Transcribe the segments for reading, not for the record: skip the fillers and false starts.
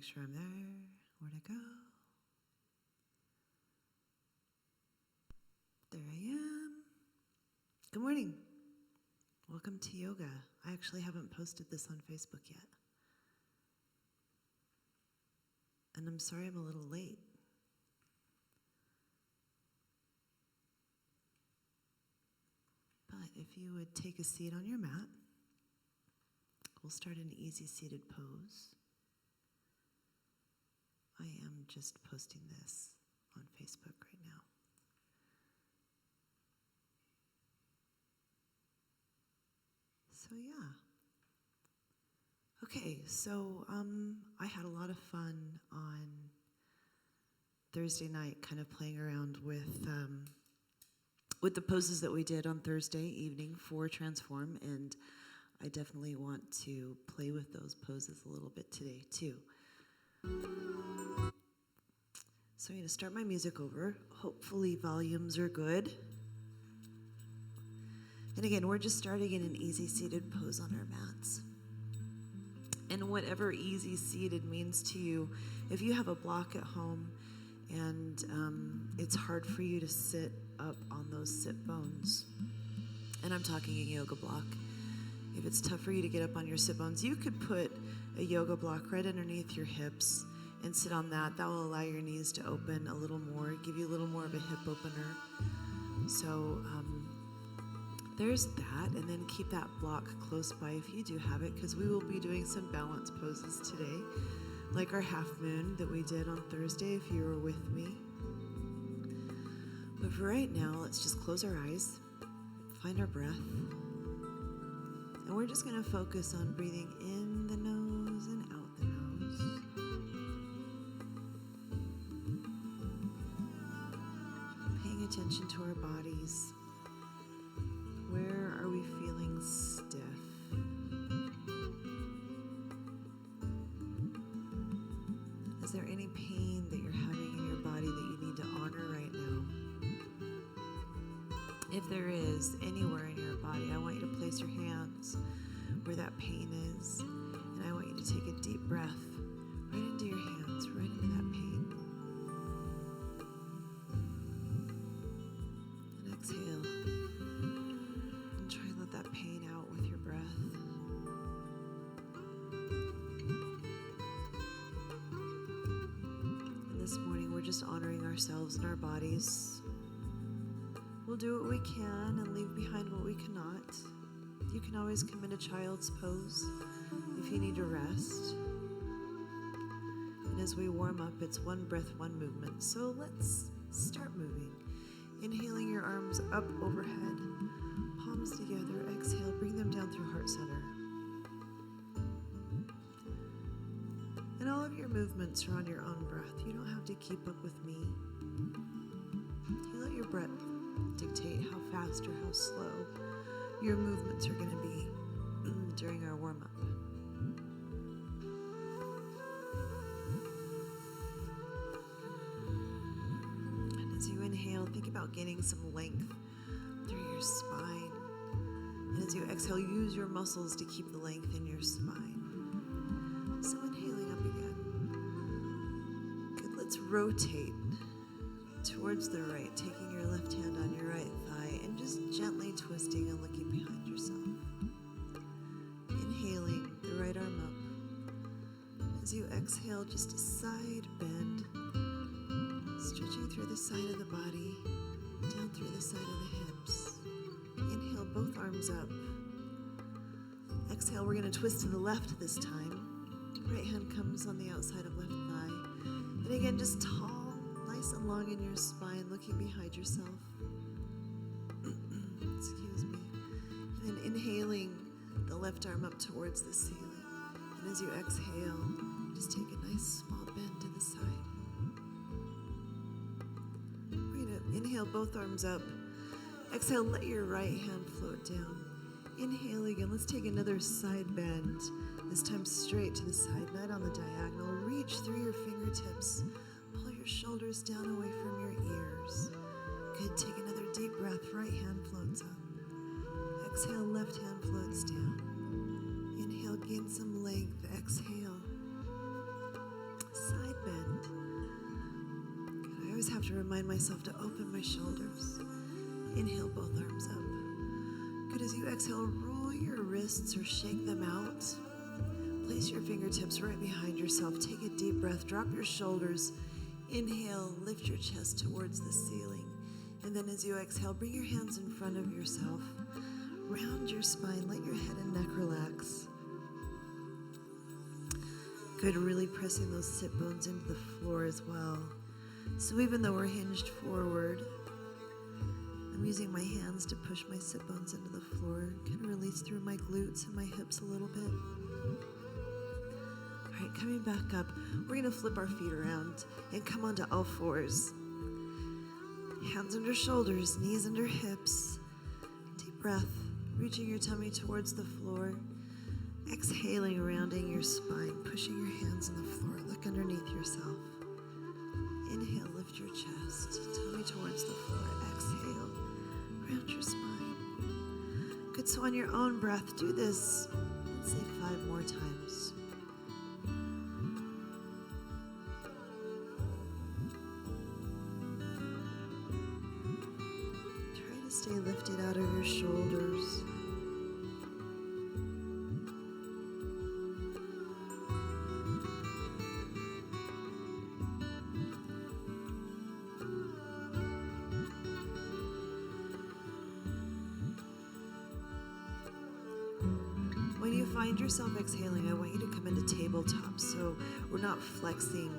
sure I'm there. Where'd I go? There I am. Good morning. Welcome to yoga. I actually haven't posted this on Facebook yet. And I'm sorry I'm a little late. But if you would take a seat on your mat, we'll start an easy seated pose. I am just posting this on Facebook right now. So yeah. Okay, so I had a lot of fun on Thursday night, kind of playing around with the poses that we did on Thursday evening for Transform, and I definitely want to play with those poses a little bit today too. So I'm going to start my music over. Hopefully volumes are good. And again, we're just starting in an easy seated pose on our mats. And whatever easy seated means to you, if you have a block at home and it's hard for you to sit up on those sit bones, and I'm talking a yoga block, if it's tough for you to get up on your sit bones, you could put a yoga block right underneath your hips and sit on that. That will allow your knees to open a little more, give you a little more of a hip opener. So there's that, and then keep that block close by if you do have it, because we will be doing some balance poses today, like our half moon that we did on Thursday if you were with me. But for right now, let's just close our eyes, find our breath, and we're just going to focus on breathing in the nose and out the nose. Paying attention to our bodies. Where are we feeling stiff? Is there any pain that you're having in your body that you need to honor right now? If there is anywhere in your body, I want you to place your hands where that pain is, and I want you to take a deep breath right into your hands, right into that pain. And exhale. And try to let that pain out with your breath. And this morning, we're just honoring ourselves and our bodies. We'll do what we can and leave behind what we cannot. You can always come into child's pose if you need to rest. And as we warm up, it's one breath, one movement. So let's start moving. Inhaling your arms up overhead, palms together. Exhale, bring them down through heart center. And all of your movements are on your own breath. You don't have to keep up with me. You let your breath dictate how fast or how slow your movements are going to be during our warm-up. And as you inhale, think about gaining some length through your spine. And as you exhale, use your muscles to keep the length in your spine. So inhaling up again. Good, let's rotate towards the right, taking your left hand on your right thigh and just gently twisting and looking behind yourself. Inhaling the right arm up. As you exhale, just a side bend, stretching through the side of the body, down through the side of the hips. Inhale, both arms up. Exhale, we're going to twist to the left this time. Right hand comes on the outside of left thigh. And again, just tall, nice and long in your spine, looking behind yourself. Excuse me. And then inhaling the left arm up towards the ceiling. And as you exhale, just take a nice small bend to the side. We're going to inhale both arms up. Exhale, let your right hand float down. Inhale again. Let's take another side bend. This time straight to the side, not on the diagonal. Reach through your fingertips. Pull your shoulders down away from your ears. Good. Take another deep breath. Right hand floats up. Exhale, left hand floats down. Inhale, gain some length. Exhale. always have to remind myself to open my shoulders. Inhale, both arms up. Good. As you exhale, roll your wrists or shake them out. Place your fingertips right behind yourself. Take a deep breath. Drop your shoulders. Inhale, lift your chest towards the ceiling. And then as you exhale, bring your hands in front of yourself. Round your spine. Let your head and neck relax. Good. Really pressing those sit bones into the floor as well. So even though we're hinged forward, I'm using my hands to push my sit bones into the floor. Kind of release through my glutes and my hips a little bit. All right, coming back up, we're gonna flip our feet around and come onto all fours. Hands under shoulders, knees under hips. Deep breath, reaching your tummy towards the floor. Exhaling, rounding your spine, pushing your hands on the floor. Look underneath yourself. Inhale, lift your chest, tummy towards the floor. Exhale, round your spine. Good, so on your own breath, do this, let's say 5 more times. Try to stay lifted out of your shoulders. When you find yourself exhaling, I want you to come into tabletop, so we're not flexing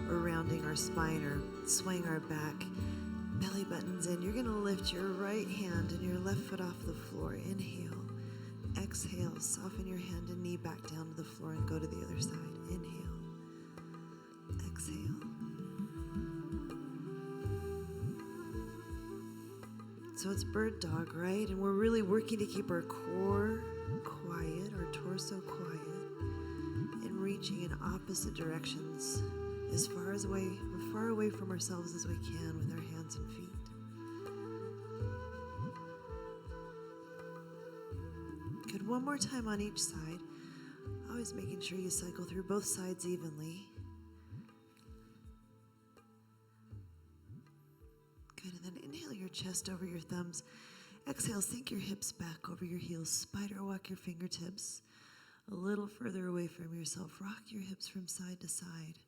or rounding our spine or swaying our back. Belly buttons in. You're going to lift your right hand and your left foot off the floor. Inhale. Exhale. Soften your hand and knee back down to the floor and go to the other side. Inhale. Exhale. So it's bird dog, right? And we're really working to keep our core quiet, our torso quiet, and reaching in opposite directions as far away from ourselves as we can with our hands and feet. Good. One more time on each side. Always making sure you cycle through both sides evenly. Good. And then inhale your chest over your thumbs. Exhale, sink your hips back over your heels. Spider walk your fingertips a little further away from yourself. Rock your hips from side to side.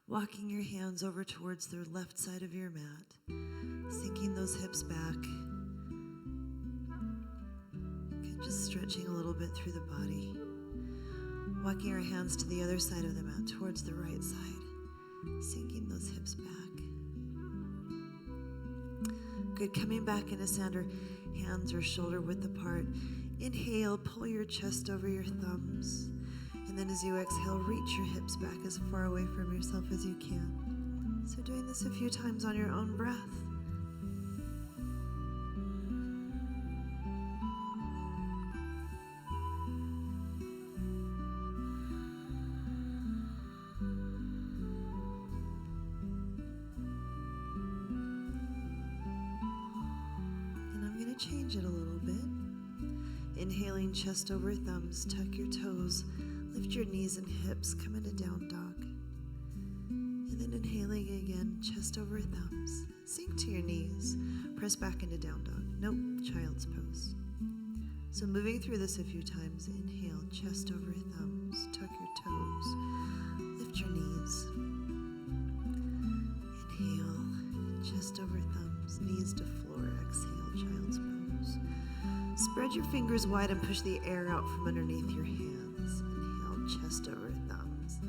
Walking your hands over towards the left side of your mat. Sinking those hips back. Okay, just stretching a little bit through the body. Walking our hands to the other side of the mat, towards the right side. Sinking those hips back. Good. Coming back into center, hands are shoulder width apart. Inhale, pull your chest over your thumbs. And then as you exhale, reach your hips back as far away from yourself as you can. So doing this a few times on your own breath. Change it a little bit. Inhaling, chest over thumbs, tuck your toes, lift your knees and hips, come into down dog. And then inhaling again, chest over thumbs, sink to your knees, press back into down dog. Nope, child's pose. So moving through this a few times, inhale, chest over thumbs, tuck your toes, lift your knees. Inhale, chest over thumbs, knees to floor, exhale, child's pose. Spread your fingers wide and push the air out from underneath your hands. Inhale, chest over thumbs.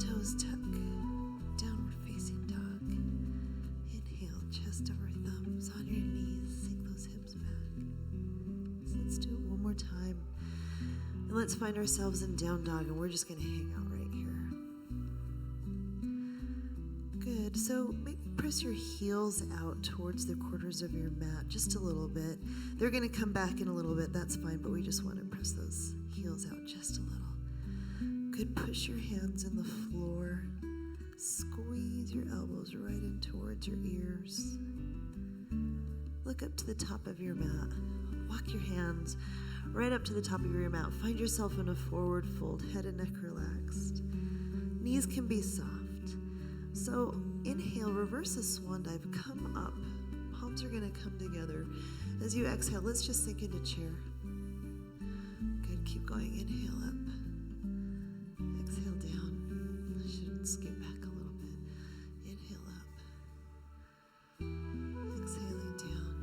Toes tuck, downward facing dog. Inhale, chest over thumbs. On your knees, sink those hips back. So let's do it one more time. And let's find ourselves in down dog, and we're just going to hang out right here. Good. So maybe press your heels out towards the corners of your mat just a little bit. They're going to come back in a little bit. That's fine, but we just want to press those heels out just a little. Good. Push your hands in the floor. Squeeze your elbows right in towards your ears. Look up to the top of your mat. Walk your hands right up to the top of your mat. Find yourself in a forward fold, head and neck relaxed. Knees can be soft. So Inhale, reverse a swan dive, come up. Palms are gonna come together. As you exhale, let's just sink into chair. Good, keep going. Inhale up. Exhale down. I should skip back a little bit. Inhale up. Exhaling down.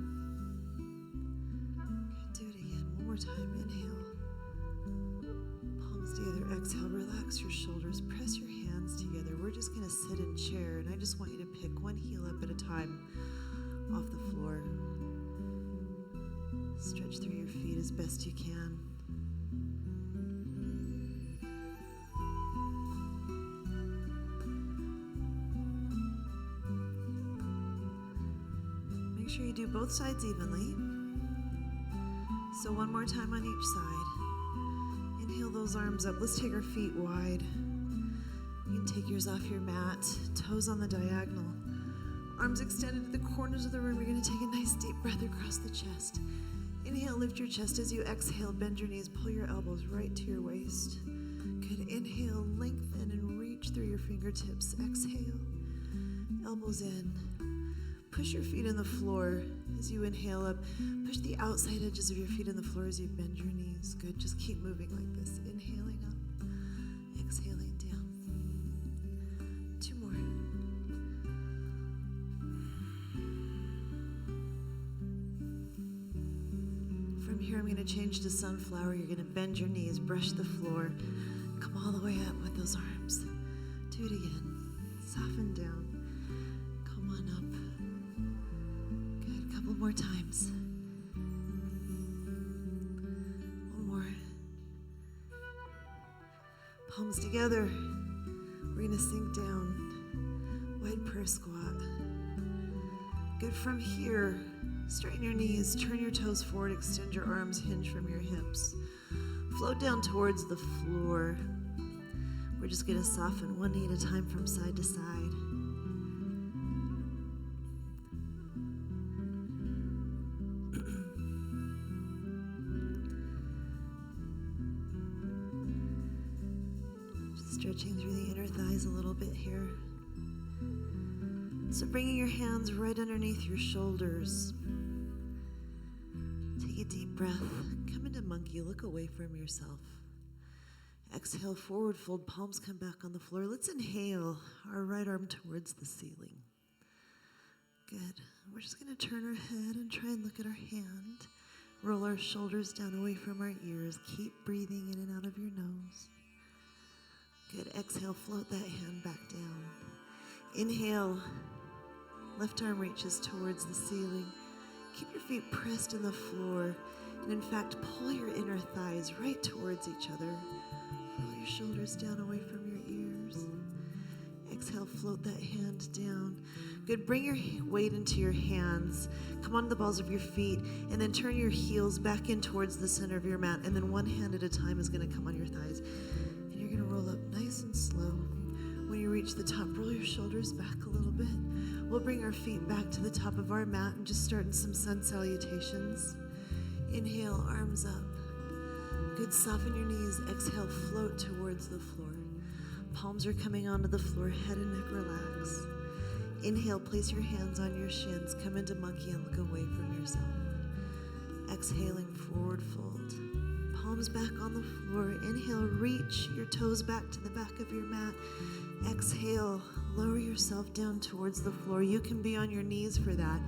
Good, do it again. One more time. Inhale. Palms together. Exhale, relax your shoulders. Press your hands together. We're just gonna sit in chair, and I just want you to pick one heel up at a time off the floor. Stretch through your feet as best you can. Make sure you do both sides evenly. So one more time on each side. Inhale those arms up. Let's take our feet wide. You can take yours off your mat, toes on the diagonal. Arms extended to the corners of the room. You're going to take a nice deep breath across the chest. Inhale, lift your chest. As you exhale, bend your knees, pull your elbows right to your waist. Good. Inhale, lengthen and reach through your fingertips. Exhale, elbows in. Push your feet in the floor as you inhale up. Push the outside edges of your feet in the floor as you bend your knees. Good. Just keep moving like this. Inhaling up, exhaling down. Two more. From here, I'm going to change to sunflower. You're going to bend your knees, brush the floor. Come all the way up with those arms. Do it again. Soften down. Come on up. Good. Couple more times. One more. Palms together. We're going to sink down. Wide prayer squat. Good. From here, straighten your knees, turn your toes forward, extend your arms, hinge from your hips. Float down towards the floor. We're just going to soften one knee at a time from side to side. Just stretching through the inner thighs a little bit here. So bringing your hands right underneath your shoulders. Take a deep breath. Come into monkey. Look away from yourself. Exhale, forward fold. Palms come back on the floor. Let's inhale our right arm towards the ceiling. Good. We're just going to turn our head and try and look at our hand. Roll our shoulders down away from our ears. Keep breathing in and out of your nose. Good. Exhale, float that hand back down. Inhale. Left arm reaches towards the ceiling. Keep your feet pressed in the floor. And in fact, pull your inner thighs right towards each other. Roll your shoulders down away from your ears. Exhale, float that hand down. Good. Bring your weight into your hands. Come onto the balls of your feet. And then turn your heels back in towards the center of your mat. And then one hand at a time is going to come on your thighs. And you're going to roll up nice and slow. When you reach the top, roll your shoulders back a little bit. We'll bring our feet back to the top of our mat and just start in some sun salutations. Inhale, arms up. Good, soften your knees. Exhale, float towards the floor. Palms are coming onto the floor, head and neck relax. Inhale, place your hands on your shins. Come into monkey and look away from yourself. Exhaling, forward fold. Palms back on the floor. Inhale, reach your toes back to the back of your mat. Exhale, lower yourself down towards the floor. You can be on your knees for that.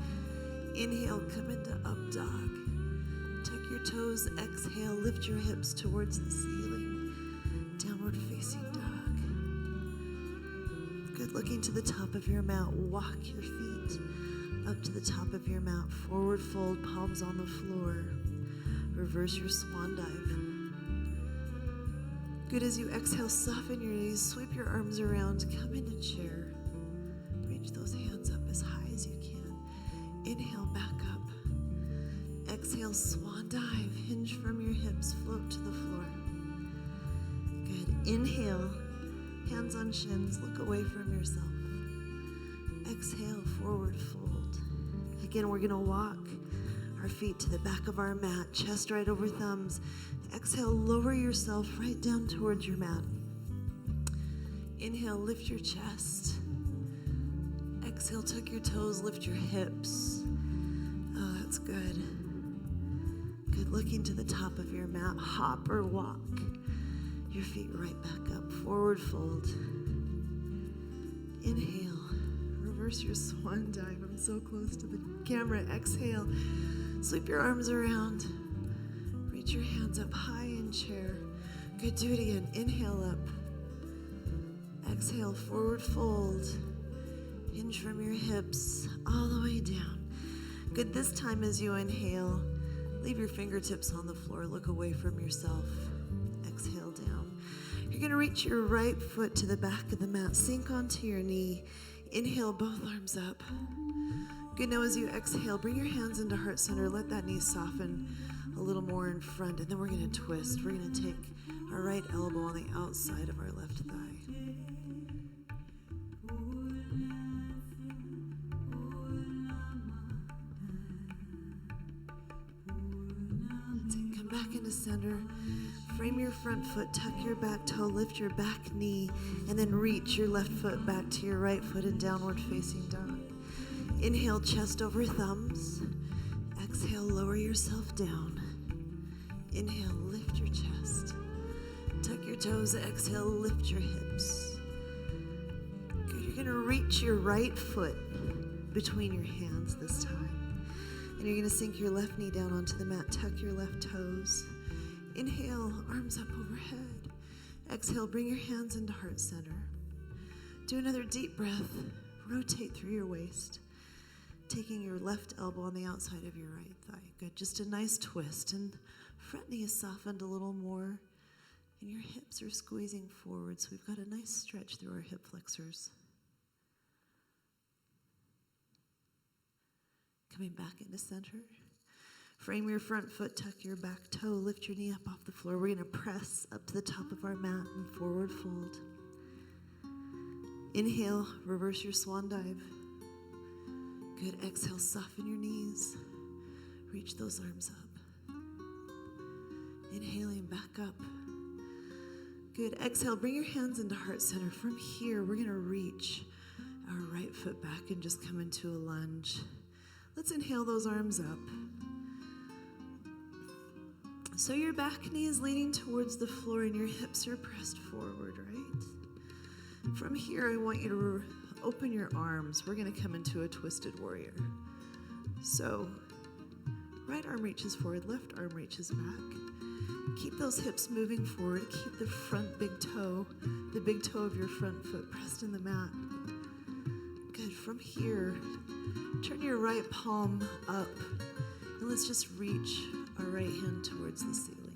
Inhale, come into up dog. Tuck your toes. Exhale, lift your hips towards the ceiling. Downward facing dog. Good, looking to the top of your mat. Walk your feet up to the top of your mat. Forward fold, palms on the floor. Reverse your swan dive. Good, as you exhale, soften your knees, sweep your arms around, come into chair. Reach those hands up as high as you can. Inhale, back up. Exhale, swan dive, hinge from your hips, float to the floor. Good, inhale, hands on shins, look away from yourself. Exhale, forward fold. Again, we're gonna walk our feet to the back of our mat, chest right over thumbs. Exhale, lower yourself right down towards your mat. Inhale, lift your chest. Exhale, tuck your toes, lift your hips. Oh, that's good. Good, looking to the top of your mat. Hop or walk. Your feet right back up. Forward fold. Inhale. Reverse your swan dive. I'm so close to the camera. Exhale. Sweep your arms around. Reach your hands up high in chair. Good, do it again. Inhale up. Exhale, forward fold. Hinge from your hips all the way down. Good, this time as you inhale, leave your fingertips on the floor. Look away from yourself. Exhale down. You're going to reach your right foot to the back of the mat. Sink onto your knee. Inhale, both arms up. Good, now as you exhale, bring your hands into heart center. Let that knee soften a little more in front. And then we're going to twist. We're going to take our right elbow on the outside of our left thigh. Back into center. Frame your front foot, tuck your back toe, lift your back knee, and then reach your left foot back to your right foot in downward facing dog. Inhale, chest over thumbs. Exhale, lower yourself down. Inhale, lift your chest. Tuck your toes. Exhale, lift your hips. Good. You're going to reach your right foot between your hands this time. And you're going to sink your left knee down onto the mat. Tuck your left toes. Inhale, arms up overhead. Exhale, bring your hands into heart center. Do another deep breath. Rotate through your waist. Taking your left elbow on the outside of your right thigh. Good, just a nice twist. And front knee is softened a little more. And your hips are squeezing forward. So we've got a nice stretch through our hip flexors. Coming back into center. Frame your front foot, tuck your back toe, lift your knee up off the floor. We're going to press up to the top of our mat and forward fold. Inhale, reverse your swan dive. Good, exhale, soften your knees. Reach those arms up. Inhaling back up. Good, exhale, bring your hands into heart center. From here, we're going to reach our right foot back and just come into a lunge. Let's inhale those arms up. So your back knee is leaning towards the floor and your hips are pressed forward, right? From here, I want you to open your arms. We're going to come into a twisted warrior. So right arm reaches forward, left arm reaches back. Keep those hips moving forward. Keep the front big toe, the big toe of your front foot pressed in the mat. Good. From here, turn your right palm up, and let's just reach our right hand towards the ceiling.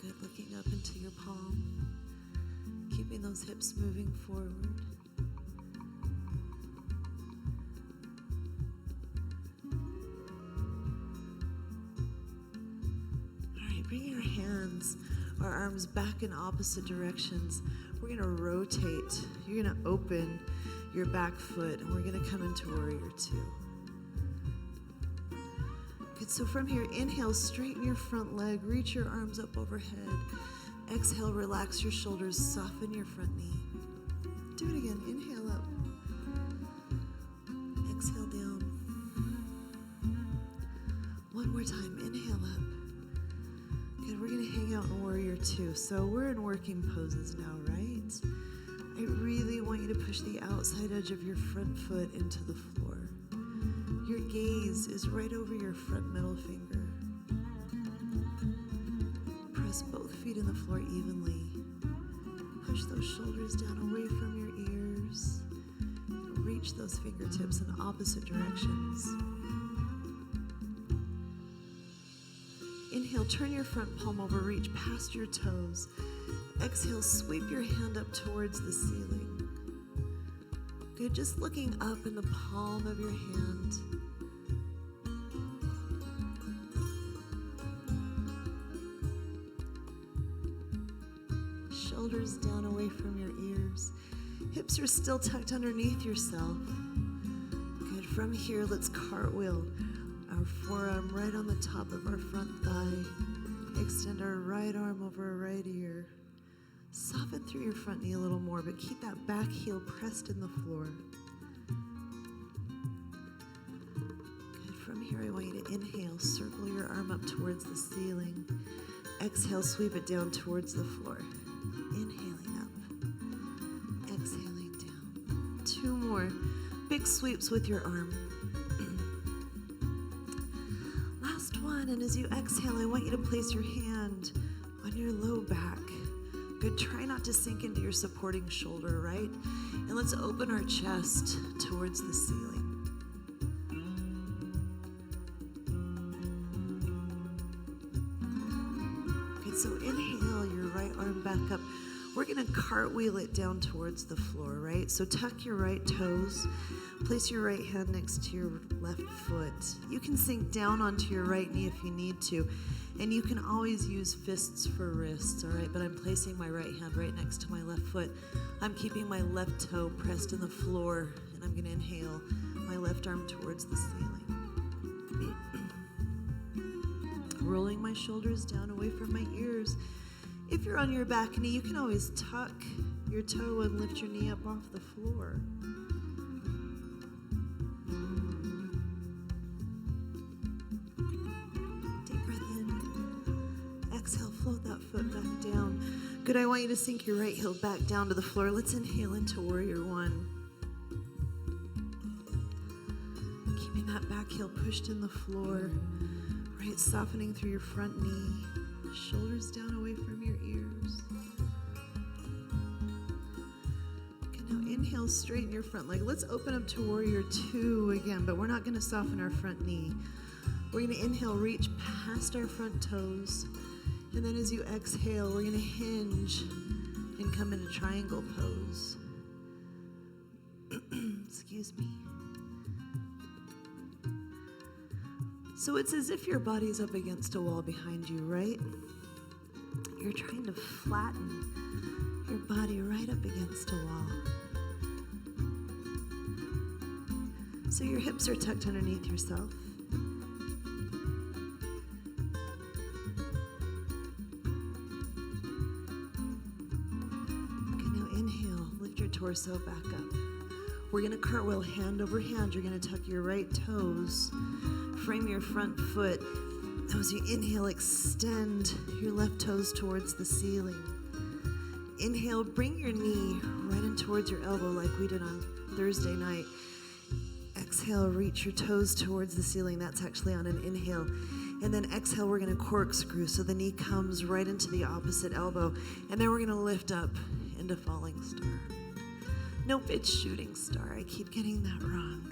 Good, looking up into your palm, keeping those hips moving forward. All right, bring your hands, our arms back in opposite directions. We're going to rotate. You're going to open your back foot, and we're going to come into warrior two. Good, so from here, inhale, straighten your front leg, reach your arms up overhead. Exhale, relax your shoulders, soften your front knee. Do it again, inhale up. Exhale down. One more time, inhale up. Good, we're going to hang out in warrior two. So we're in working poses now, right? I really want you to push the outside edge of your front foot into the floor. Your gaze is right over your front middle finger. Press both feet in the floor evenly. Push those shoulders down away from your ears. Reach those fingertips in opposite directions. Inhale, turn your front palm over, reach past your toes. Exhale, sweep your hand up towards the ceiling. Good, just looking up in the palm of your hand. Shoulders down away from your ears. Hips are still tucked underneath yourself. Good, from here, let's cartwheel our forearm right on the top of our front thigh. Extend our right arm over our right ear. Soften through your front knee a little more, but keep that back heel pressed in the floor. Inhale, circle your arm up towards the ceiling. Exhale, sweep it down towards the floor. Inhaling up, exhaling down. 2 more big sweeps with your arm. Last one, and as you exhale, I want you to place your hand on your low back. Good, try not to sink into your supporting shoulder, right? And let's open our chest towards the ceiling. Okay, so inhale your right arm back up. We're gonna cartwheel it down towards the floor, right? So tuck your right toes, place your right hand next to your left foot. You can sink down onto your right knee if you need to, and you can always use fists for wrists, all right? But I'm placing my right hand right next to my left foot. I'm keeping my left toe pressed in the floor, and I'm gonna inhale my left arm towards the ceiling. Rolling my shoulders down away from my ears. If you're on your back knee, you can always tuck your toe and lift your knee up off the floor. Deep breath in. Exhale, float that foot back down. Good, I want you to sink your right heel back down to the floor. Let's inhale into Warrior One. Keeping that back heel pushed in the floor. Right, softening through your front knee. Shoulders down away from your ears. Okay, now inhale, straighten your front leg. Let's open up to Warrior Two again, but we're not going to soften our front knee. We're going to inhale, reach past our front toes. And then as you exhale, we're going to hinge and come into triangle pose. Excuse me. So it's as if your body's up against a wall behind you, right? You're trying to flatten your body right up against a wall. So your hips are tucked underneath yourself. Okay, now inhale, lift your torso back up. We're gonna cartwheel hand over hand. You're gonna tuck your right toes, frame your front foot. As you inhale, extend your left toes towards the ceiling. Inhale, bring your knee right in towards your elbow like we did on Thursday night. Exhale, reach your toes towards the ceiling. That's actually on an inhale. And then exhale, we're gonna corkscrew so the knee comes right into the opposite elbow. And then we're gonna lift up into falling star. Nope, it's shooting star. I keep getting that wrong.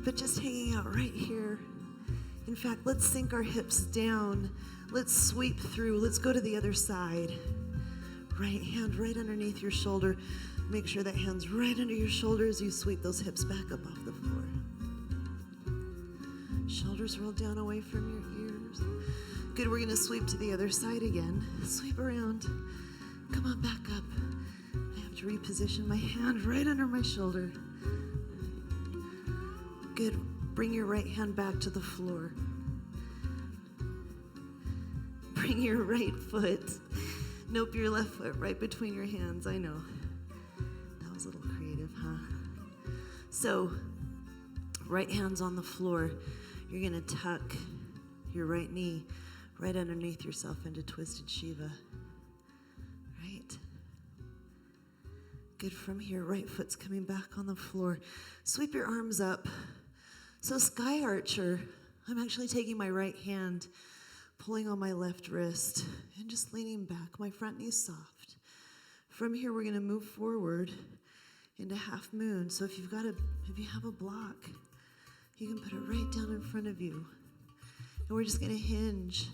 But just hanging out right here. In fact, let's sink our hips down. Let's sweep through. Let's go to the other side. Right hand right underneath your shoulder. Make sure that hand's right under your shoulder as you sweep those hips back up off the floor. Shoulders roll down away from your ears. Good, we're gonna sweep to the other side again. Sweep around. Come on, back up. I have to reposition my hand right under my shoulder. Good. Bring your right hand back to the floor. Bring your right foot. Nope, your left foot right between your hands. I know. That was a little creative, huh? So, right hand's on the floor. You're going to tuck your right knee right underneath yourself into Twisted Shiva. Right? Good, from here, right foot's coming back on the floor. Sweep your arms up. So Sky Archer, I'm actually taking my right hand, pulling on my left wrist, and just leaning back. My front knee's soft. From here, we're gonna move forward into Half Moon. So if you have a block, you can put it right down in front of you. And we're just gonna hinge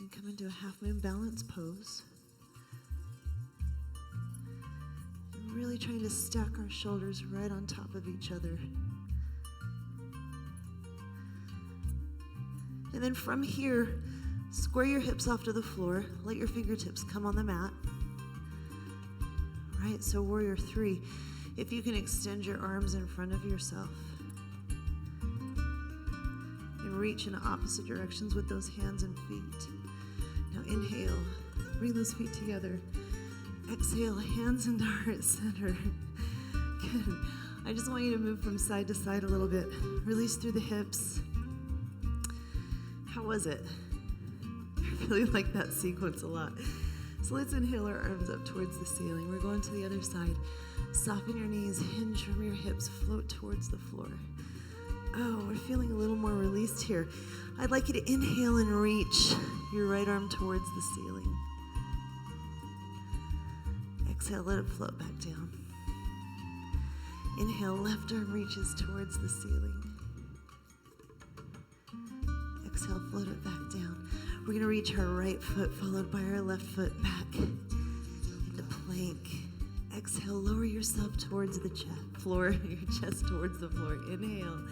and come into a Half Moon balance pose. And really trying to stack our shoulders right on top of each other. And then from here, square your hips off to the floor. Let your fingertips come on the mat. Right, so Warrior Three. If you can extend your arms in front of yourself. And reach in opposite directions with those hands and feet. Now inhale, bring those feet together. Exhale, hands into heart center. Good. I just want you to move from side to side a little bit. Release through the hips. was it? I really like that sequence a lot. So let's inhale our arms up towards the ceiling. We're going to the other side. Soften your knees, hinge from your hips, float towards the floor. Oh, we're feeling a little more released here. I'd like you to inhale and reach your right arm towards the ceiling. Exhale, let it float back down. Inhale, left arm reaches towards the ceiling. Exhale, float it back down. We're going to reach our right foot followed by our left foot back into plank. Exhale, lower yourself towards the floor, your chest towards the floor. Inhale,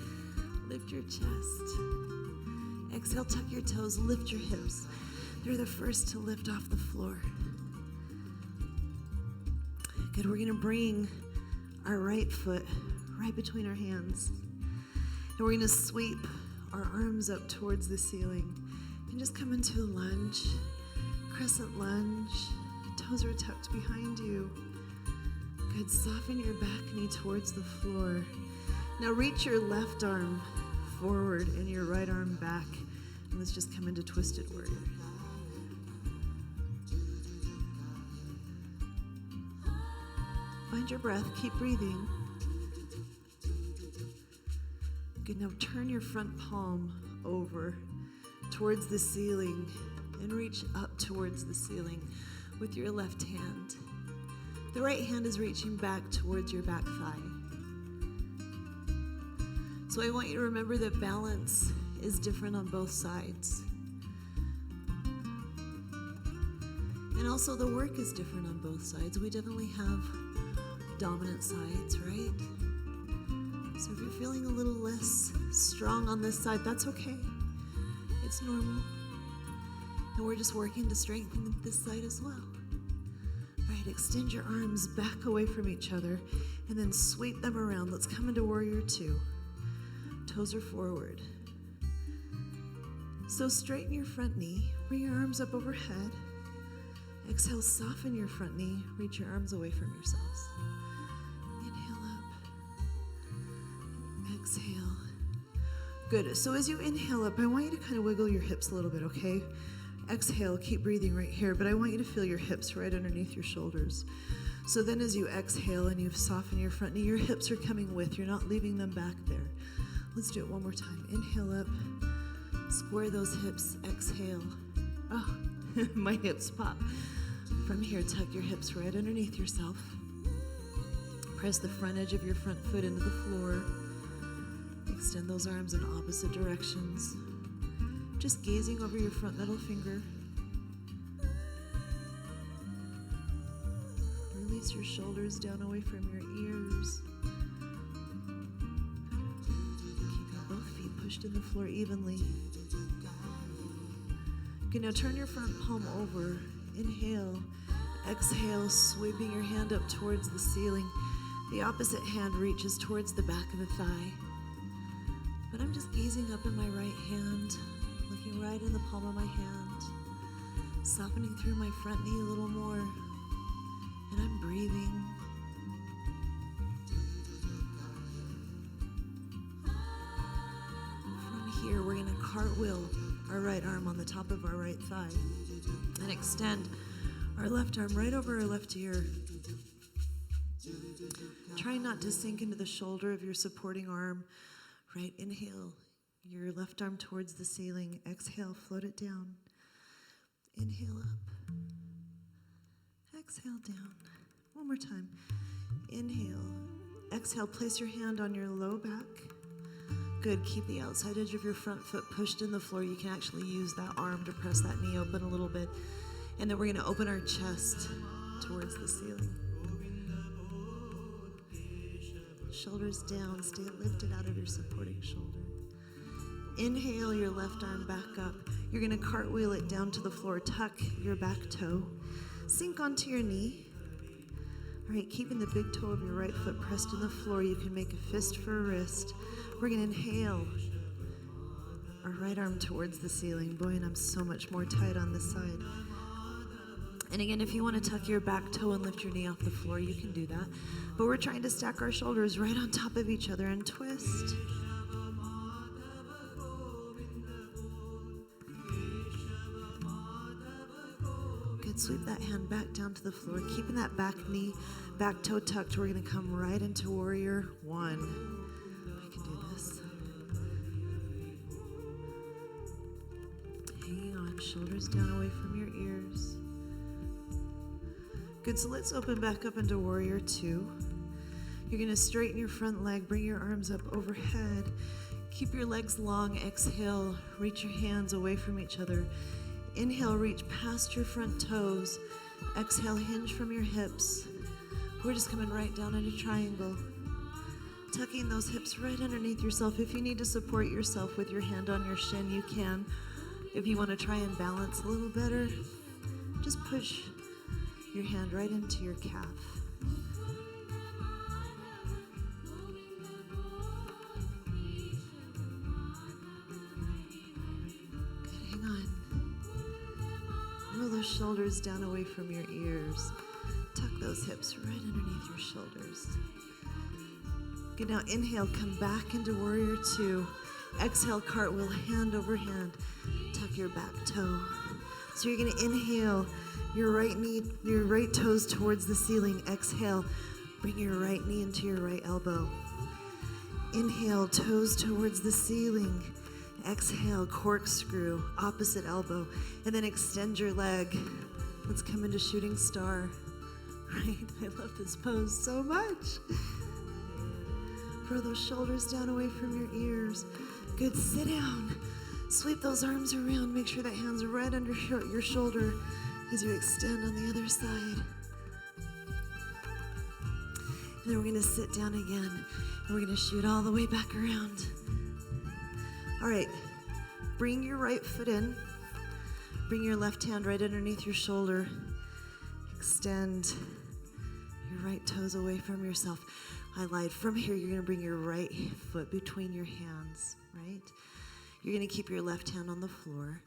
lift your chest. Exhale, tuck your toes, lift your hips. They're the first to lift off the floor. Good, we're going to bring our right foot right between our hands. And we're going to sweep our arms up towards the ceiling and just come into a lunge, crescent lunge. Toes are tucked behind you. Good, soften your back knee towards the floor. Now reach your left arm forward and your right arm back. And let's just come into Twisted Warrior. Find your breath, keep breathing. Good, now turn your front palm over towards the ceiling and reach up towards the ceiling with your left hand. The right hand is reaching back towards your back thigh. So I want you to remember that balance is different on both sides. And also the work is different on both sides. We definitely have dominant sides, right? So if you're feeling a little less strong on this side, that's okay. It's normal. And we're just working to strengthen this side as well. All right, extend your arms back away from each other and then sweep them around. Let's come into Warrior Two. Toes are forward. So straighten your front knee, bring your arms up overhead. Exhale, soften your front knee, reach your arms away from yourselves. Inhale up. Exhale. Good. So as you inhale up, I want you to kind of wiggle your hips a little bit, okay? Exhale, keep breathing right here, but I want you to feel your hips right underneath your shoulders. So then as you exhale and you've softened your front knee, your hips are coming with. You're not leaving them back there. Let's do it one more time. Inhale up. Square those hips. Exhale. Oh, my hips pop. From here, tuck your hips right underneath yourself. Press the front edge of your front foot into the floor. Extend those arms in opposite directions. Just gazing over your front middle finger. Release your shoulders down away from your ears. Keep both feet pushed in the floor evenly. Okay, now turn your front palm over. Inhale. Exhale, sweeping your hand up towards the ceiling. The opposite hand reaches towards the back of the thigh. But I'm just gazing up in my right hand, looking right in the palm of my hand, softening through my front knee a little more, and I'm breathing. From here, we're going to cartwheel our right arm on the top of our right thigh and extend our left arm right over our left ear. Try not to sink into the shoulder of your supporting arm. Right, inhale, your left arm towards the ceiling. Exhale, float it down. Inhale up. Exhale down. One more time. Inhale. Exhale, place your hand on your low back. Good, keep the outside edge of your front foot pushed in the floor. You can actually use that arm to press that knee open a little bit. And then we're going to open our chest towards the ceiling. Shoulders down, stay lifted out of your supporting shoulder. Inhale your left arm back up. You're going to cartwheel it down to the floor. Tuck your back toe. Sink onto your knee. All right, keeping the big toe of your right foot pressed in the floor, you can make a fist for a wrist. We're going to inhale our right arm towards the ceiling. Boy, and I'm so much more tight on this side. And again, if you want to tuck your back toe and lift your knee off the floor, you can do that. But we're trying to stack our shoulders right on top of each other and twist. Good. Sweep that hand back down to the floor, keeping that back knee, back toe tucked. We're going to come right into warrior one. I can do this. Hanging on, shoulders down away from your ears. Good, so let's open back up into warrior two. You're going to straighten your front leg, bring your arms up overhead. Keep your legs long. Exhale, reach your hands away from each other. Inhale, reach past your front toes. Exhale, hinge from your hips. We're just coming right down into triangle. Tucking those hips right underneath yourself. If you need to support yourself with your hand on your shin, you can. If you want to try and balance a little better, just push your hand right into your calf. Roll those shoulders down away from your ears. Tuck those hips right underneath your shoulders. Good, now inhale, come back into warrior two. Exhale, cartwheel, hand over hand. Tuck your back toe. So you're gonna inhale, your right knee, your right toes towards the ceiling. Exhale, bring your right knee into your right elbow. Inhale, toes towards the ceiling. Exhale, corkscrew, opposite elbow, and then extend your leg. Let's come into shooting star. Right? I love this pose so much. Throw those shoulders down away from your ears. Good, sit down. Sweep those arms around. Make sure that hand's right under your shoulder as you extend on the other side. And then we're gonna sit down again, and we're gonna shoot all the way back around. All right, bring your right foot in. Bring your left hand right underneath your shoulder. Extend your right toes away from yourself. I lied. From here, you're going to bring your right foot between your hands, right? You're going to keep your left hand on the floor.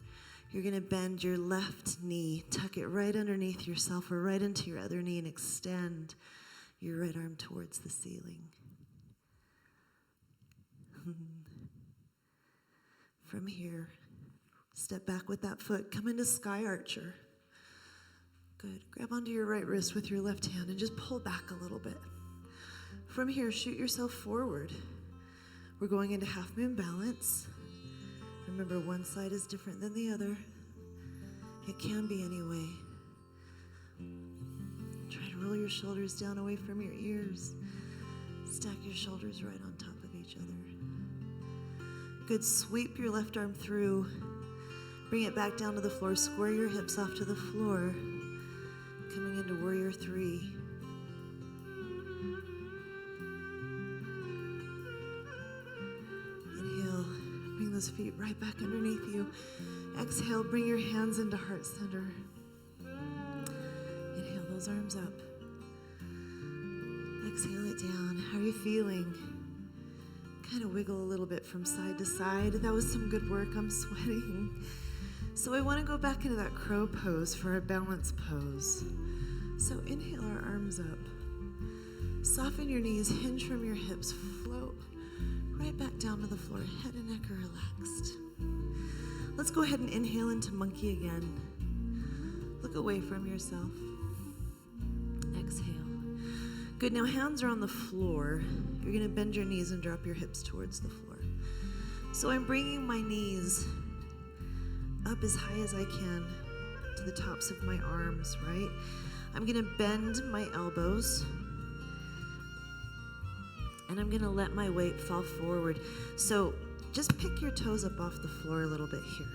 You're going to bend your left knee, tuck it right underneath yourself or right into your other knee, and extend your right arm towards the ceiling. From here, step back with that foot. Come into sky archer. Good. Grab onto your right wrist with your left hand and just pull back a little bit. From here, shoot yourself forward. We're going into half moon balance. Remember, one side is different than the other. It can be anyway. Try to roll your shoulders down away from your ears. Stack your shoulders right on top of each other. Good, sweep your left arm through. Bring it back down to the floor. Square your hips off to the floor. Coming into warrior three. Inhale, bring those feet right back underneath you. Exhale, bring your hands into heart center. Inhale those arms up. Exhale it down. How are you feeling? Kind of wiggle a little bit from side to side. That was some good work. I'm sweating. So I want to go back into that crow pose for our balance pose. So inhale our arms up. Soften your knees, hinge from your hips, float right back down to the floor. Head and neck are relaxed. Let's go ahead and inhale into monkey again. Look away from yourself. Exhale. Good, now hands are on the floor. You're gonna bend your knees and drop your hips towards the floor. So I'm bringing my knees up as high as I can to the tops of my arms, right? I'm gonna bend my elbows and I'm gonna let my weight fall forward. So just pick your toes up off the floor a little bit here.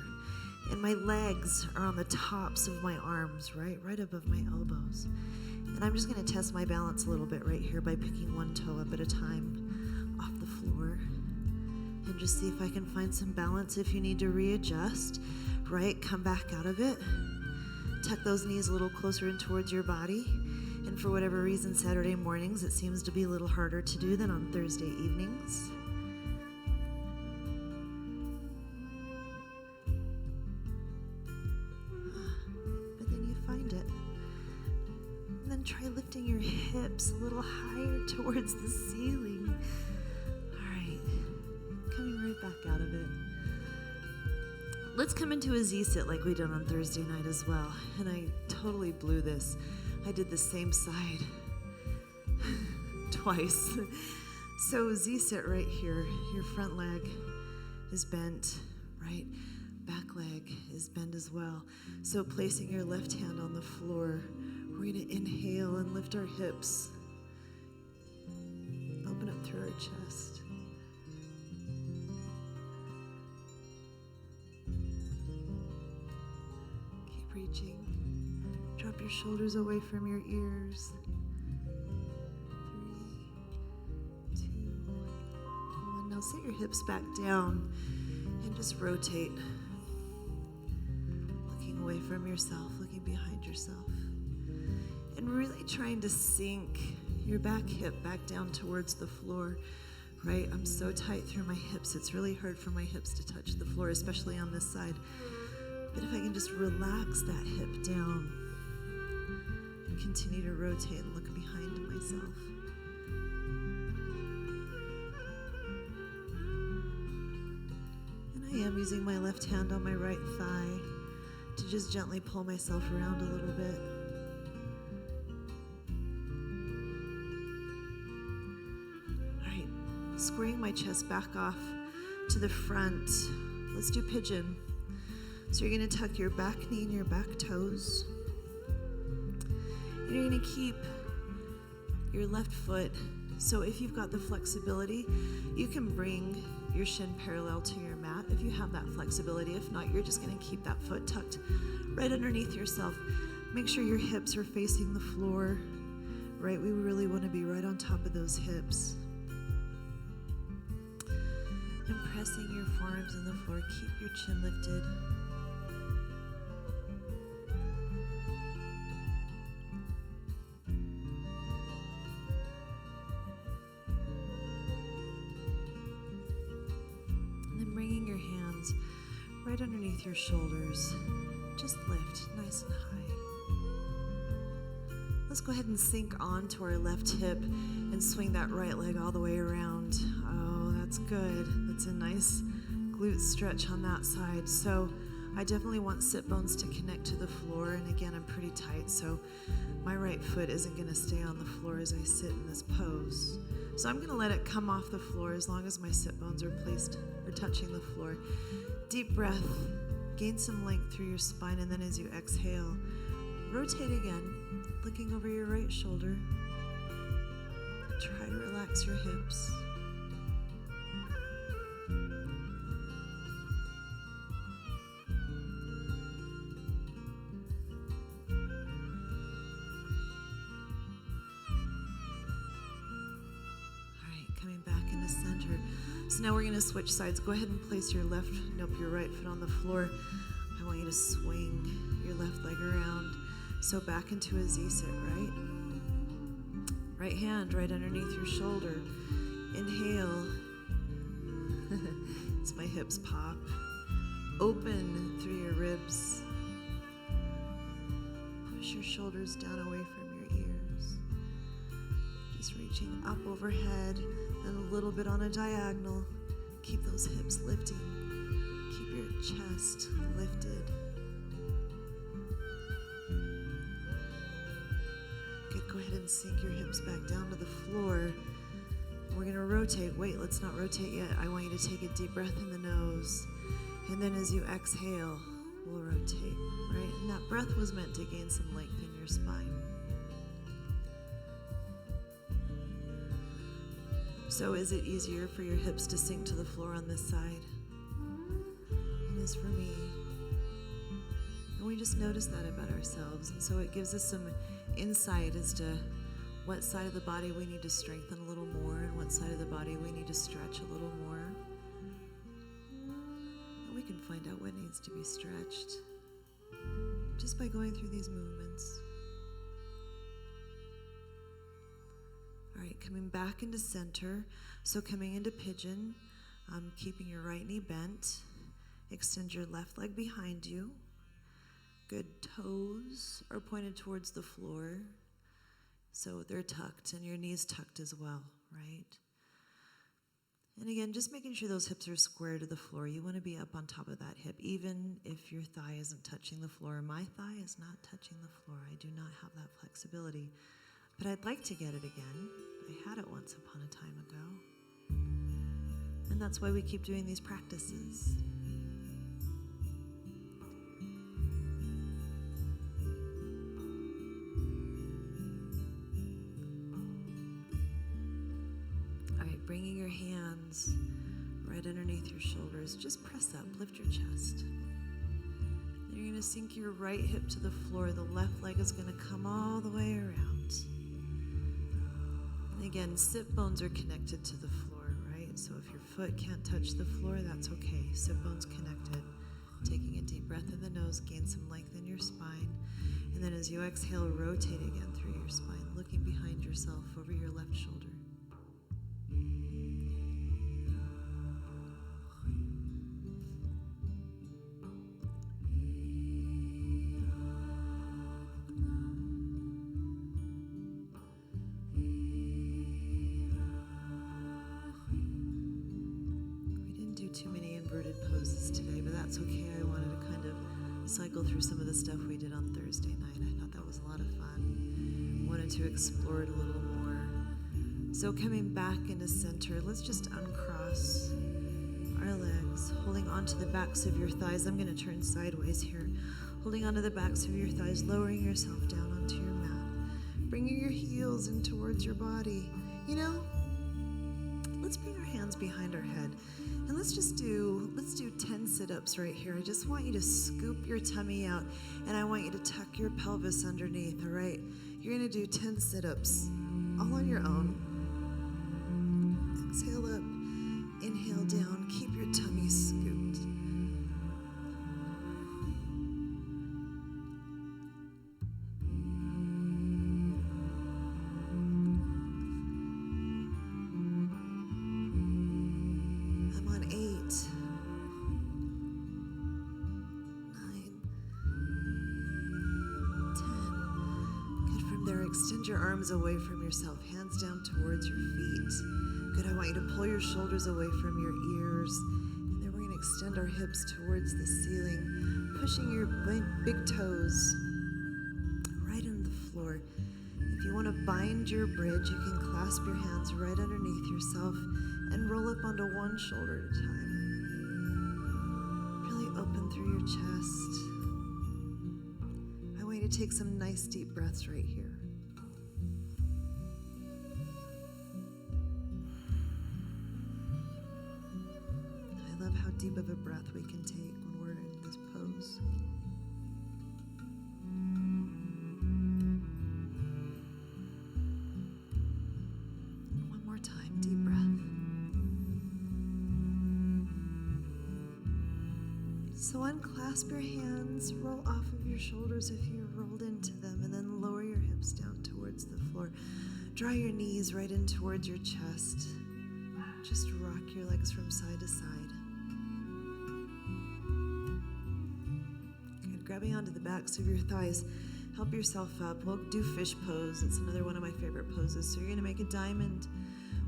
And my legs are on the tops of my arms, right above my elbows. And I'm just going to test my balance a little bit right here by picking one toe up at a time off the floor. And just see if I can find some balance. If you need to readjust, right, come back out of it. Tuck those knees a little closer in towards your body. And for whatever reason, Saturday mornings, it seems to be a little harder to do than on Thursday evenings. But then you find it. And then try lifting your hips a little higher towards the ceiling. All right, coming right back out of it. Let's come into a Z-sit like we did on Thursday night as well. And I totally blew this. I did the same side twice. So Z-sit right here. Your front leg is bent, right? Back leg is bent as well. So placing your left hand on the floor, we're going to inhale and lift our hips. Open up through our chest. Keep reaching. Drop your shoulders away from your ears. 3, 2, 1. Now sit your hips back down and just rotate. Looking away from yourself, looking behind yourself. And really trying to sink your back hip back down towards the floor, right? I'm so tight through my hips. It's really hard for my hips to touch the floor, especially on this side. But if I can just relax that hip down and continue to rotate and look behind myself. And I am using my left hand on my right thigh to just gently pull myself around a little bit. Squaring my chest back off to the front. Let's do pigeon. So you're going to tuck your back knee and your back toes. And you're going to keep your left foot. So if you've got the flexibility, you can bring your shin parallel to your mat if you have that flexibility. If not, you're just going to keep that foot tucked right underneath yourself. Make sure your hips are facing the floor, right? We really want to be right on top of those hips. And pressing your forearms in the floor, keep your chin lifted. And then bringing your hands right underneath your shoulders. Just lift nice and high. Let's go ahead and sink onto our left hip and swing that right leg all the way around. Oh, that's good. That's a nice glute stretch on that side. So I definitely want sit bones to connect to the floor. And again, I'm pretty tight, so my right foot isn't going to stay on the floor as I sit in this pose. So I'm going to let it come off the floor as long as my sit bones are placed or touching the floor. Deep breath. Gain some length through your spine, and then as you exhale, rotate again, looking over your right shoulder. Try to relax your hips. Coming back into center. So now we're going to switch sides. Go ahead and place your your right foot on the floor. I want you to swing your left leg around. So back into a Z-sit, right? Right hand right underneath your shoulder. Inhale. As my hips pop. Open through your ribs. Push your shoulders down away from your ears. Just reaching up overhead and a little bit on a diagonal. Keep those hips lifting. Keep your chest lifted. Good, go ahead and sink your hips back down to the floor. We're gonna rotate. Wait, let's not rotate yet. I want you to take a deep breath in the nose. And then as you exhale, we'll rotate, right? And that breath was meant to gain some length in your spine. So is it easier for your hips to sink to the floor on this side? It is for me. And we just notice that about ourselves. And so it gives us some insight as to what side of the body we need to strengthen a little more and what side of the body we need to stretch a little more. And we can find out what needs to be stretched just by going through these movements. All right, coming back into center. So coming into pigeon, keeping your right knee bent. Extend your left leg behind you. Good, toes are pointed towards the floor. So they're tucked and your knees tucked as well, right? And again, just making sure those hips are square to the floor. You want to be up on top of that hip, even if your thigh isn't touching the floor. My thigh is not touching the floor. I do not have that flexibility. But I'd like to get it again. I had it once upon a time ago. And that's why we keep doing these practices. All right, bringing your hands right underneath your shoulders. Just press up, lift your chest. Then you're going to sink your right hip to the floor. The left leg is going to come all the way around. And again, sit bones are connected to the floor, right? So if your foot can't touch the floor, that's okay. Sit bones connected. Taking a deep breath in the nose, gain some length in your spine. And then as you exhale, rotate again through your spine, looking behind yourself over your left shoulder. Too many inverted poses today, but that's okay. I wanted to kind of cycle through some of the stuff we did on Thursday night. I thought that was a lot of fun. Wanted to explore it a little more. So coming back into center, let's just uncross our legs, holding onto the backs of your thighs. I'm going to turn sideways here. Holding onto the backs of your thighs, lowering yourself down onto your mat. Bringing your heels in towards your body. You know, let's bring our hands behind our head. And let's do 10 sit-ups right here. I just want you to scoop your tummy out, and I want you to tuck your pelvis underneath, all right? You're gonna do 10 sit-ups, all on your own. Exhale up, inhale down, keep your tummy scooped. Extend your arms away from yourself, hands down towards your feet. Good, I want you to pull your shoulders away from your ears. And then we're going to extend our hips towards the ceiling, pushing your big toes right on the floor. If you want to bind your bridge, you can clasp your hands right underneath yourself and roll up onto one shoulder at a time. Really open through your chest. I want you to take some nice deep breaths right here. Deep of a breath we can take when we're in this pose. One more time, deep breath. So unclasp your hands, roll off of your shoulders if you're rolled into them, and then lower your hips down towards the floor. Draw your knees right in towards your chest. Just rock your legs from side to side. Grabbing onto the backs of your thighs, help yourself up. We'll do fish pose. It's another one of my favorite poses. So you're going to make a diamond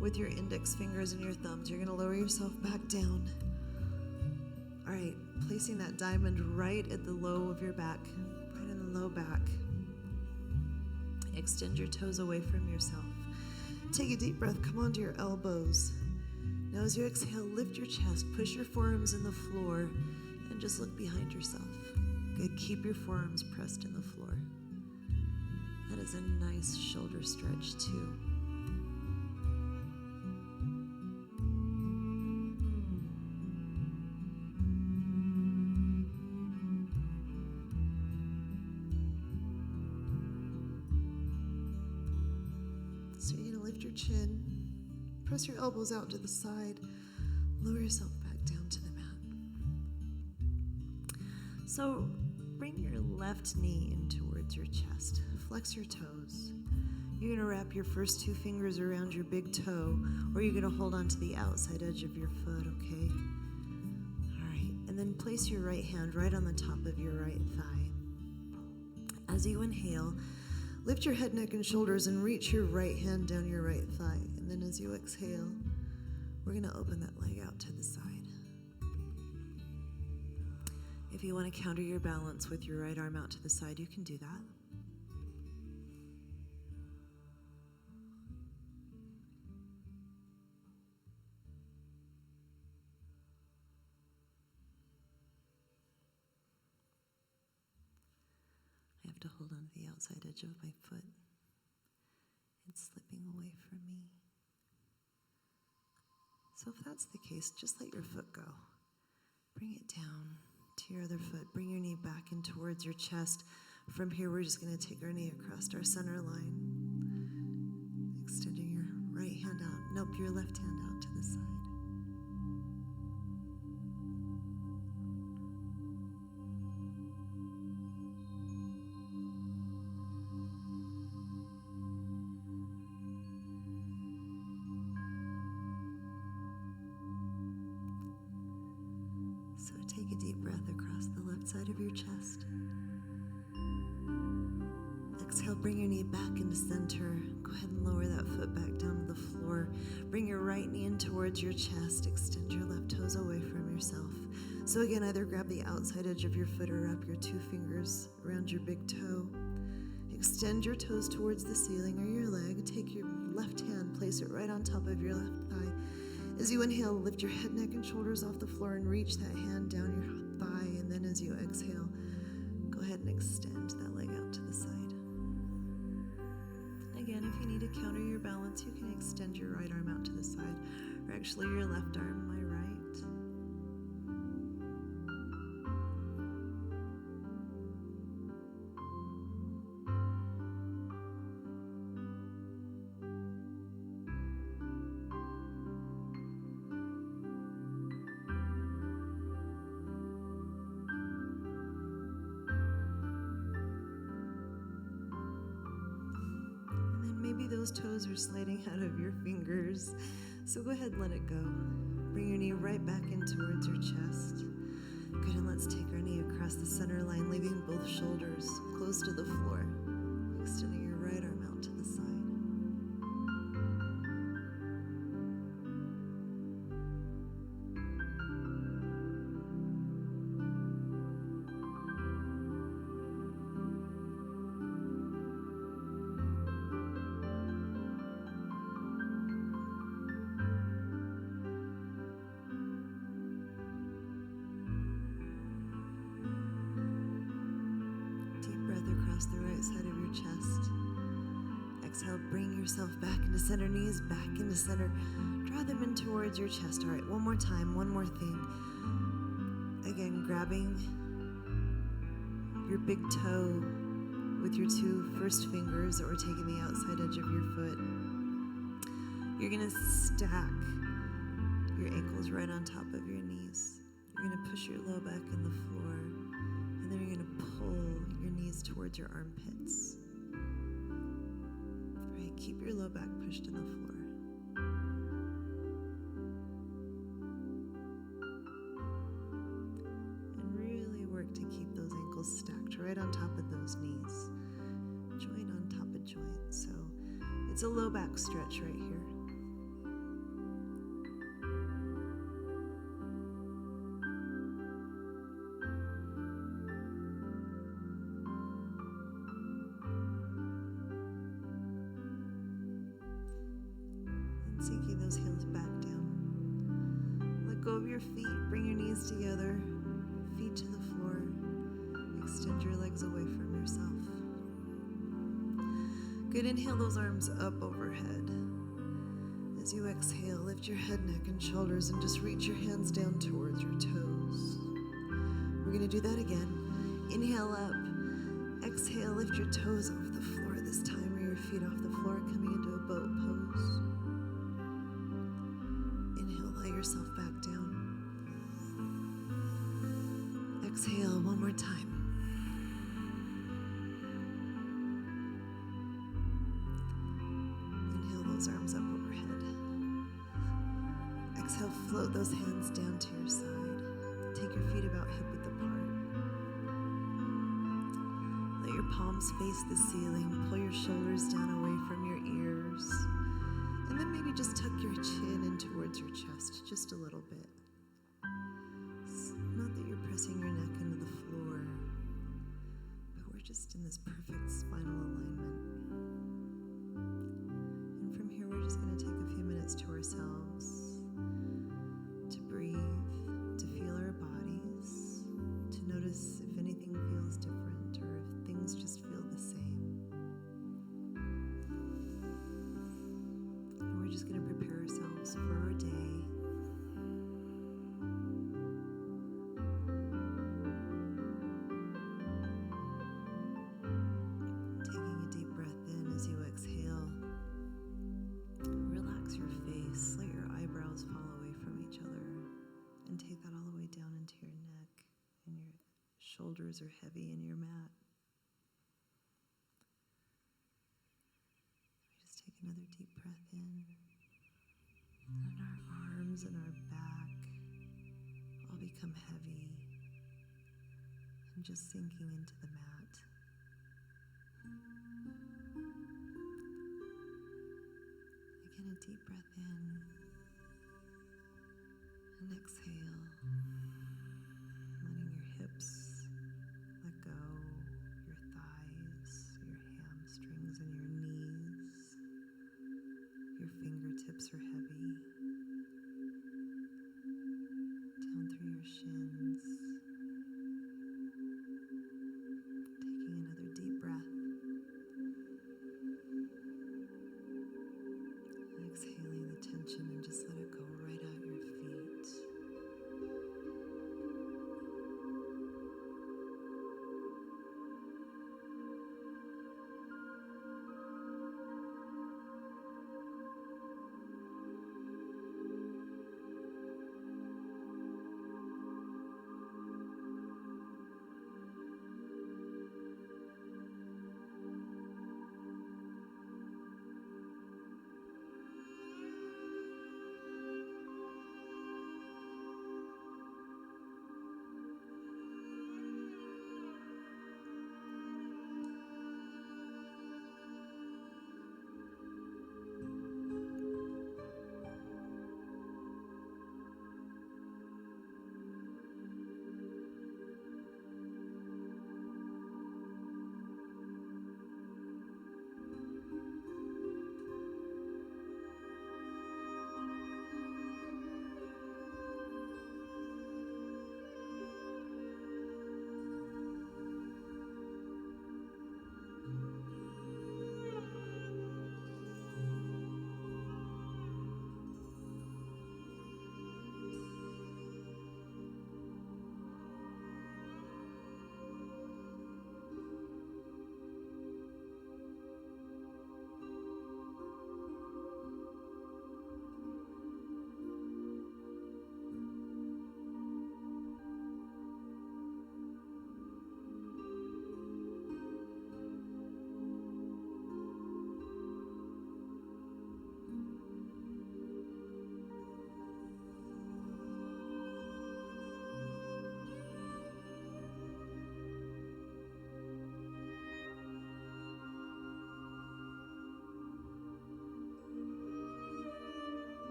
with your index fingers and your thumbs. You're going to lower yourself back down. All right, placing that diamond right at the low of your back, right in the low back. Extend your toes away from yourself. Take a deep breath. Come onto your elbows. Now as you exhale, lift your chest, push your forearms in the floor, and just look behind yourself. Good, keep your forearms pressed in the floor. That is a nice shoulder stretch too. So you're gonna lift your chin, press your elbows out to the side, lower yourself back down to the mat. So bring your left knee in towards your chest. Flex your toes. You're gonna wrap your first two fingers around your big toe, or you're gonna hold on to the outside edge of your foot, okay? All right, and then place your right hand right on the top of your right thigh. As you inhale, lift your head, neck, and shoulders and reach your right hand down your right thigh. And then as you exhale, We're going to open that leg out to the side. If you want to counter your balance with your right arm out to the side, you can do that. I have to hold on to the outside edge of my foot. It's slipping away from me. So if that's the case, just let your foot go. Bring it down to your other foot. Bring your knee back in towards your chest. From here, we're just going to take our knee across our center line. Extending your right hand out. Nope, your left hand out to the side. So take a deep breath across the left side of your chest. Exhale, bring your knee back into center. Go ahead and lower that foot back down to the floor. Bring your right knee in towards your chest. Extend your left toes away from yourself. So again, either grab the outside edge of your foot or wrap your 2 fingers around your big toe. Extend your toes towards the ceiling or your leg. Take your left hand, place it right on top of your left thigh. As you inhale, lift your head, neck, and shoulders off the floor and reach that hand down your thigh. And then as you exhale, go ahead and extend that leg out to the side. Again, if you need to counter your balance, you can extend your right arm out to the side, or actually your left arm, my right. Maybe those toes are sliding out of your fingers. So go ahead and let it go. Bring your knee right back in towards your chest. Good, and let's take our knee across the center line, leaving both shoulders close to the floor. Extending your right arm out to the side. Across the right side of your chest. Exhale, bring yourself back into center, knees back into center. Draw them in towards your chest. All right, one more time, one more thing. Again, grabbing your big toe with your 2 first fingers, or taking the outside edge of your foot. You're gonna stack your ankles right on top of your knees. You're gonna push your low back in the floor, and then you're gonna pull your knees towards your armpits. All right, keep your low back pushed in the floor. And really work to keep those ankles stacked right on top of those knees. Joint on top of joint. So it's a low back stretch right here. Sinking those heels back down. Let go of your feet. Bring your knees together. Feet to the floor. Extend your legs away from yourself. Good. Inhale those arms up overhead. As you exhale, lift your head, neck, and shoulders, and just reach your hands down towards your toes. We're going to do that again. Inhale up. Exhale, lift your toes off the floor this time, or your feet off the floor, coming into a boat pose. Yourself back down. Exhale one more time. Inhale those arms up overhead. Exhale, float those hands down to your side. Take your feet about hip width apart. Let your palms face the ceiling. Pull your shoulders down away from your ears. And then maybe just tuck your chin in towards your chest just a little bit. It's not that you're pressing your neck into the floor, but we're just in this perfect spinal alignment. And from here, we're just going to take a few minutes to ourselves, to breathe, to feel our bodies, to notice if anything feels different or if things just feel the same. And we're just going to prepare ourselves for our day. Taking a deep breath in as you exhale. Relax your face. Let your eyebrows fall away from each other. And take that all the way down into your neck. And your shoulders are heavy in your mat. We just take another deep breath in. And our arms and our back all become heavy and just sinking into the mat. Again, a deep breath in and exhale, letting your hips let go, your thighs, your hamstrings, and your knees. Your fingertips are heavy, down through your shins. Taking another deep breath. Exhaling the tension and just let it go right out your feet.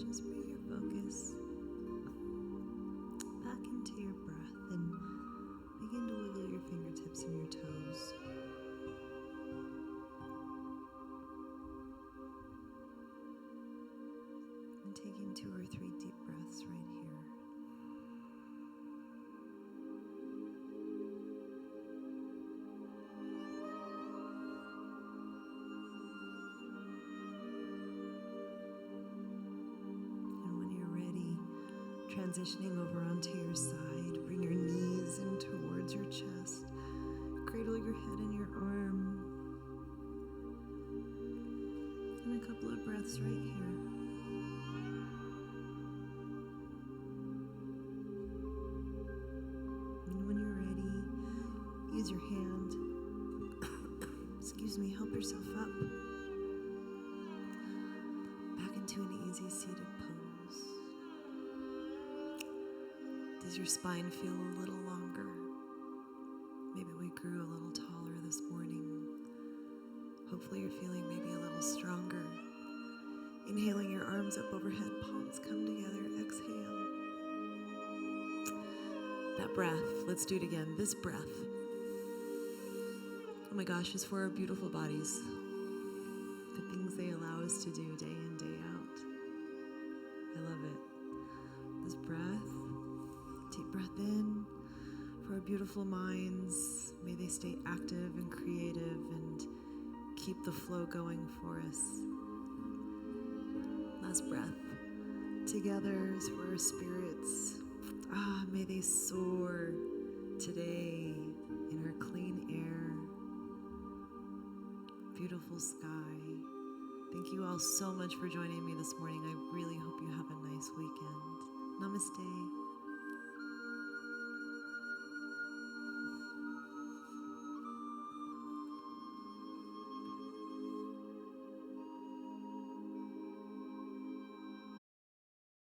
Just bring your focus back into your breath and begin to wiggle your fingertips and your toes. And taking 2 or 3 deep breaths right here. Transitioning over onto your side, bring your knees in towards your chest, cradle your head in your arm, and a couple of breaths right here. And when you're ready, use your hand, help yourself up, back into an easy seated pose. Does your spine feel a little longer? Maybe we grew a little taller this morning. Hopefully you're feeling maybe a little stronger. Inhaling your arms up overhead, palms come together, exhale. That breath, let's do it again. This breath, oh my gosh, is for our beautiful bodies. The things they allow us to do day in, day out. I love it. This breath, deep breath in. For our beautiful minds, may they stay active and creative and keep the flow going for us. Last breath. Together is for our spirits. May they soar today in our clean air, beautiful sky. Thank you all so much for joining me this morning. I really hope you have a nice weekend. Namaste.